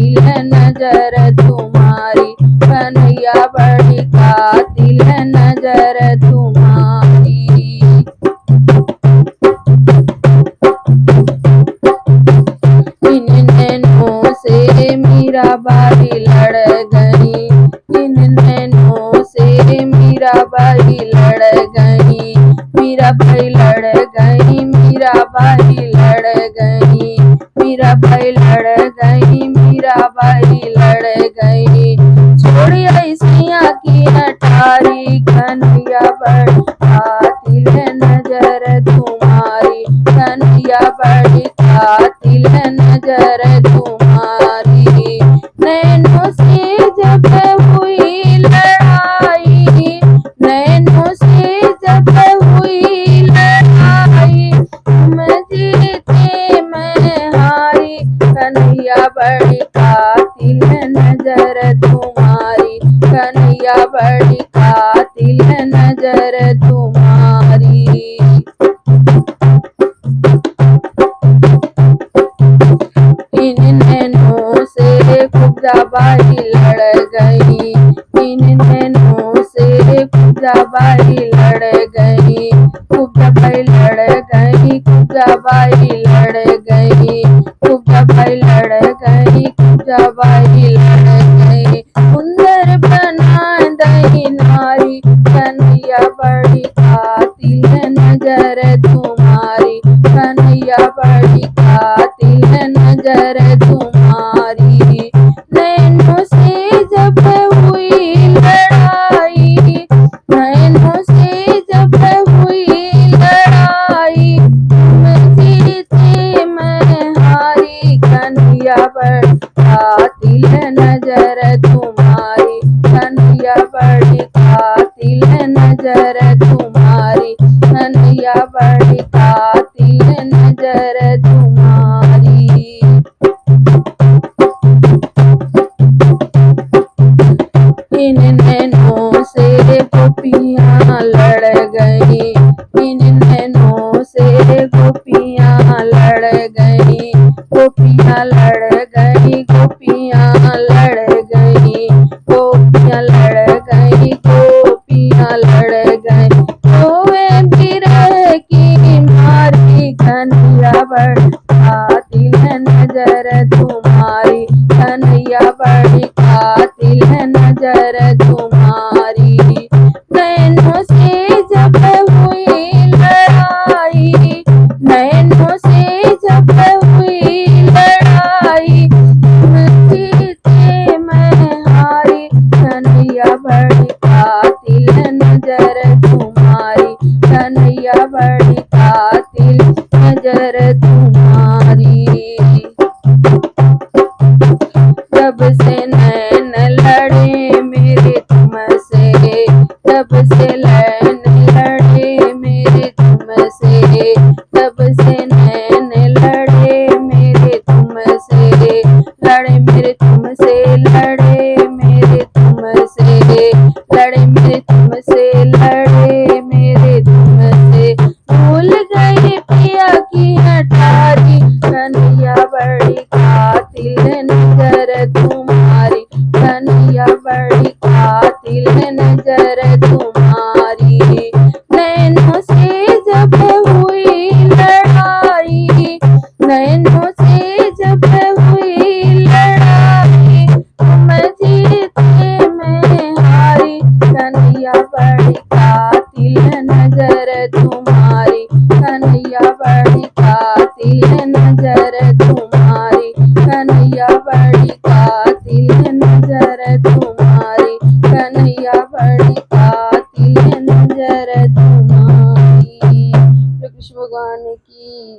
कातिल नजर तुम्हारी, कन्हैया बड़ी कातिल नजर तुम्हारी। इन नैनों से मीराबाई लड़ गई, इन नैनों से मीराबाई लड़ गई, मीराबाई लड़ गई, मीराबाई लड़ गई, मीराबाई लड़ गई, मीराबाई लड़ गई। छोड़ी सैया की अटारी, कन्हैया बड़ी कातिल नजर तुम्हारी, कन्हैया बड़ी कातिल नजर तुम्हारी। नैनों से जब हुई लड़ाई, नैनों से जब हुई लड़ाई, तुम जीते मैं हारी, कन्हैया बड़ी कातिल नजर तुम्हारी, कन्हैया बड़ी कातिल नजर तुम्हारी। इन नैनों से कुब्जाबाई लड़ गई, इन नैनों से कुब्जाबाई लड़ गई, कुब्जाबाई लड़ गई, कुब्जाबाई लड़ गई, कुब्जाबाई लड़ गई, कुब्जाबाई लड़ गई। सुंदर बना दई नारी, कन्हैया बड़ी कातिल नजर तुम्हारी, कन्हैया बड़ी कातिल नजर तुम्हारी। नैनों से जब हुई लड़ाई, नैनों से जब हुई लड़ाई, तुम जीते मैं हारी, कन्हैया बड़ी कातिल नजर तुम्हारी, कन्हैया बड़ी कातिल नजर तुम्हारी, कन्हैया बड़ी कातिल नजर तुम्हारी। इन नैनों से गोपियाँ लड़ गई, इन नैनों से गोपियाँ लड़ गई, गोपियाँ लड़ गई, गोपियाँ लड़ गई, गोपियाँ लड़ गई, गोपियाँ लड़ गई। रोवे बिरह की मारी, कन्हैया बड़ी कातिल नजर तुम्हारी, कन्हैया बड़ी कातिल नजर तुम्हारी। नैनों से जब हुई लड़ाई, नैनों से जब हुई लड़ाई, तुम जीते मैं हारी, कन्हैया बड़ी कातिल नजर तुम्हारी, कन्हैया बड़ी कातिल नजर तुम्हारी। जब से नैन लड़े मेरे तुमसे, जब से नैन लड़े मेरे तुमसे, जब से नैन लड़े मेरे तुमसे, लड़े मेरे तुमसे, लड़े मेरे तुमसे, लड़े मेरे तुमसे, लड़े मेरे तुमसे। भूल गई पिया की अटारी, कन्हैया बड़ी कातिल नजर तुम्हारी, कन्हैया बड़ी कातिल नजर तुम्हारी। नैनों से जब हुई लड़ाई, नैनों से जब हुई लड़ाई, तुम जीते मैं हारी, कन्हैया बड़ी कातिल नजर तुम्हारी, कन्हैया बड़ी कातिल नजर तुम्हारी, कन्हैया बड़ी कातिल नजर तुम्हारी, कन्हैया बड़ी कातिल नजर तुम्हारी। कृष्ण भगवान की